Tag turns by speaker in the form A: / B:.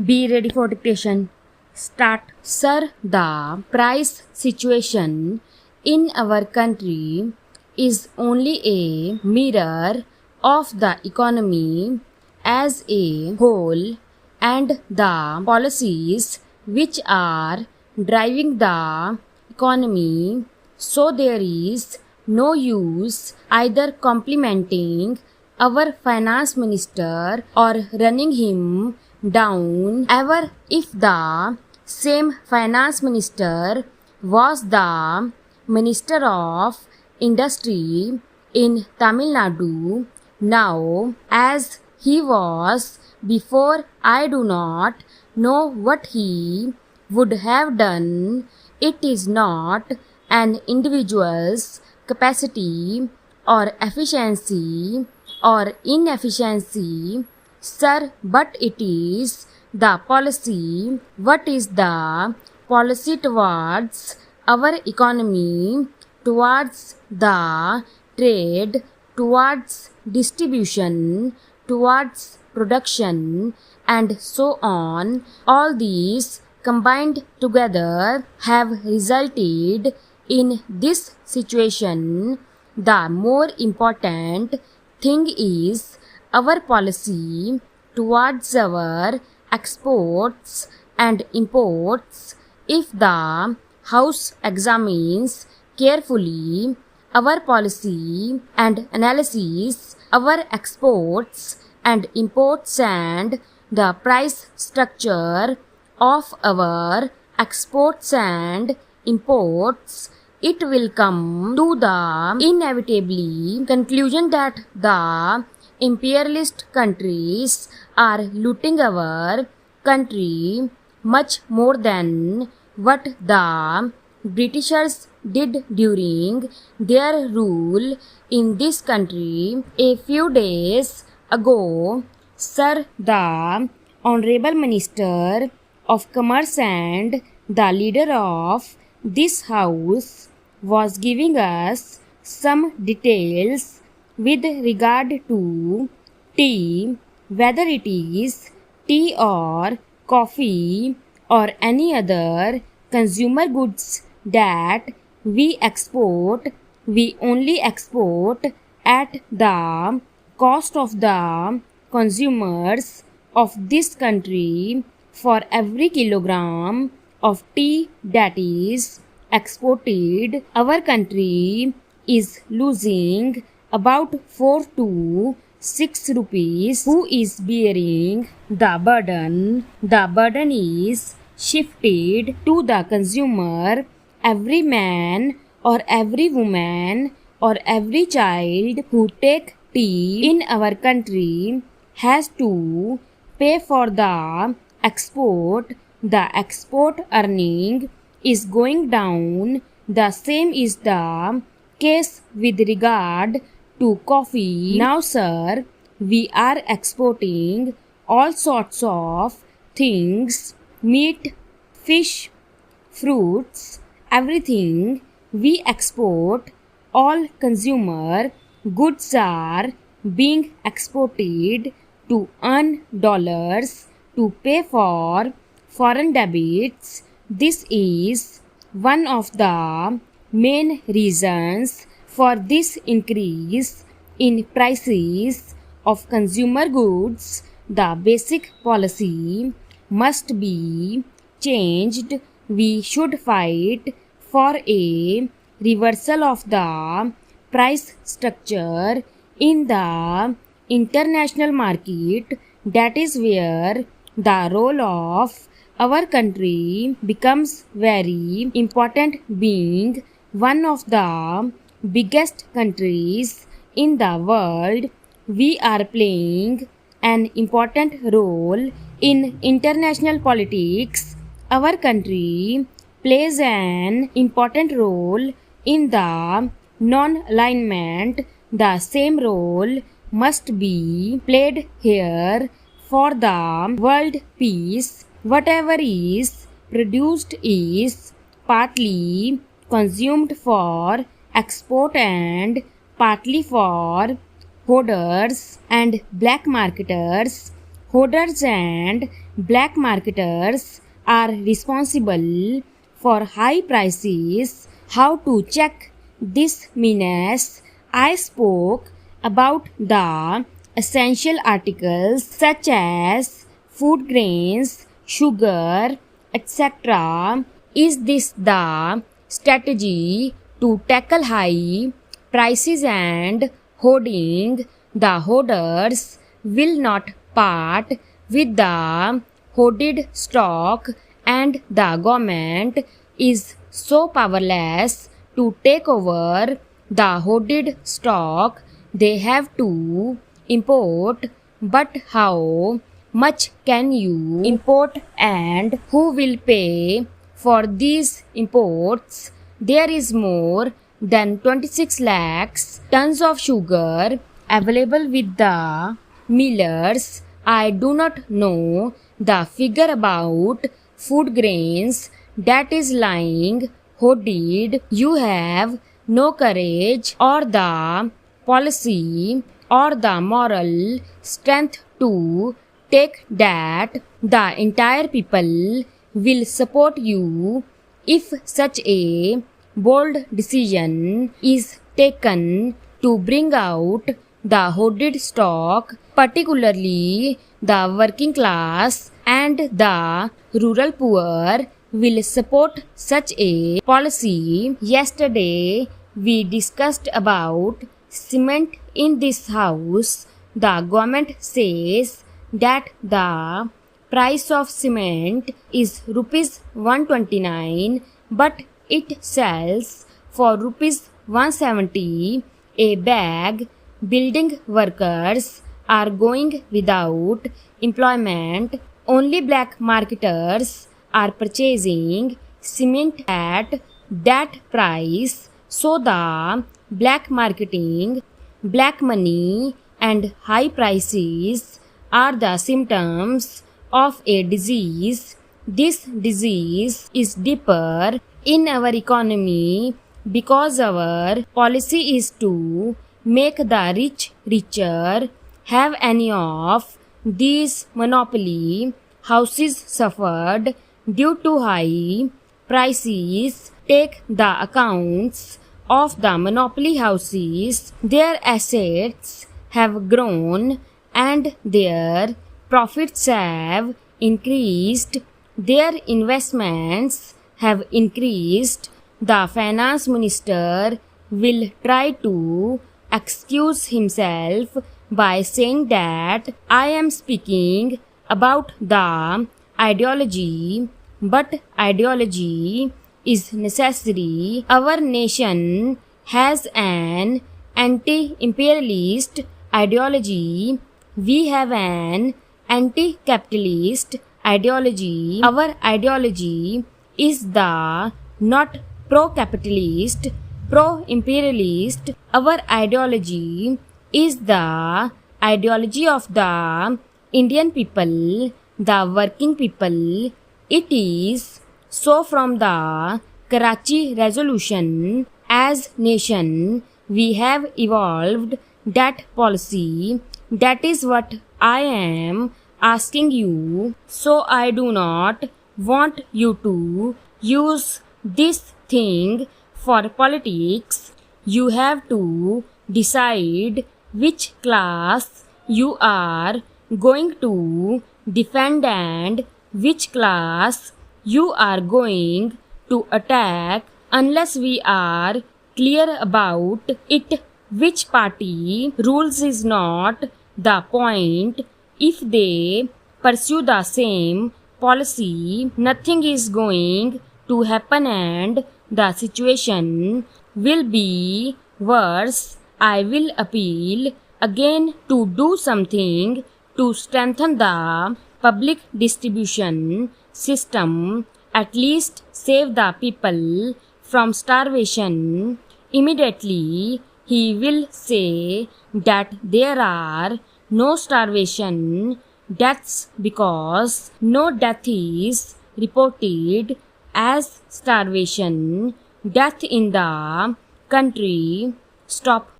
A: Be ready for dictation. Start. Sir, the price situation in our country is only a mirror of the economy as a whole and the policies which are driving the economy. So there is no use either complimenting our finance minister or running him down ever if the same finance minister was the minister of industry in Tamil Nadu now as he was before. I do not know what he would have done. It is not an individual's capacity or efficiency or inefficiency, sir, but it is the policy. What is the policy towards our economy, towards the trade, towards distribution, towards production, and so on? All these combined together have resulted in this situation. The more important thing is our policy towards our exports and imports. If the House examines carefully our policy and analyses our exports and imports and the price structure of our exports and imports, it will come to the inevitably conclusion that the imperialist countries are looting our country much more than what the Britishers did during their rule in this country. A few days ago, Sir, the Honorable Minister of Commerce and the leader of this house was giving us some details with regard to tea, whether it is tea or coffee or any other consumer goods that we export. We only export at the cost of the consumers of this country. For every kilogram of tea that is exported, our country is losing about 4 to 6 rupees. Who is bearing the burden? The burden is shifted to the consumer. Every man or every woman or every child who take tea in our country has to pay for the export. The export earning is going down. The same is the case with regard to coffee. Now, sir, we are exporting all sorts of things: meat, fish, fruits, everything we export. All consumer goods are being exported to earn dollars to pay for foreign debits. This is one of the main reasons for this increase in prices of consumer goods. The basic policy must be changed. We should fight for a reversal of the price structure in the international market. That is where the role of our country becomes very important. Being one of the biggest countries in the world, we are playing an important role in international politics. Our country plays an important role in the non-alignment. The same role must be played here for the world peace. Whatever is produced is partly consumed for export and partly for hoarders and black marketers Hoarders and black marketers are responsible for high prices. How to check this menace? I spoke about the essential articles such as food grains, sugar, etc. Is this the strategy to tackle high prices and hoarding? The hoarders will not part with the hoarded stock, and the government is so powerless to take over the hoarded stock. They have to import, but how much can you import and who will pay for these imports? There is more than 26 lakhs tons of sugar available with the millers. I do not know the figure about food grains that is lying hoarded. You have no courage or the policy or the moral strength to take that. The entire people will support you if such a bold decision is taken to bring out the hoarded stock, particularly the working class and the rural poor will support such a policy. Yesterday we discussed about cement in this house. The government says that the price of cement is rupees 129, but it sells for rupees 170 a bag. Building workers are going without employment. Only black marketers are purchasing cement at that price. So the black marketing, black money and high prices are the symptoms of a disease. This disease is deeper in our economy because our policy is to make the rich richer. Have any of these monopoly houses suffered due to high prices? Take the accounts of the monopoly houses. Their assets have grown and their profits have increased. Their investments have increased. The finance minister will try to excuse himself by saying that I am speaking about the ideology, but ideology is necessary. Our nation has an anti-imperialist ideology. We have an anti-capitalist ideology. Our ideology is the not pro-capitalist, pro-imperialist. Our ideology is the ideology of the Indian people, the working people. It is so from the Karachi resolution. As nation, we have evolved that policy. That is what I am asking you. So I do not want you to use this thing for politics. You have to decide which class you are going to defend and which class you are going to attack. Unless we are clear about it, which party rules is not the point. If they pursue the same policy, nothing is going to happen and the situation will be worse. I will appeal again to do something to strengthen the public distribution system, at least save the people from starvation. Immediately, he will say that there are no starvation deaths because no death is reported as starvation death in the country. Stop.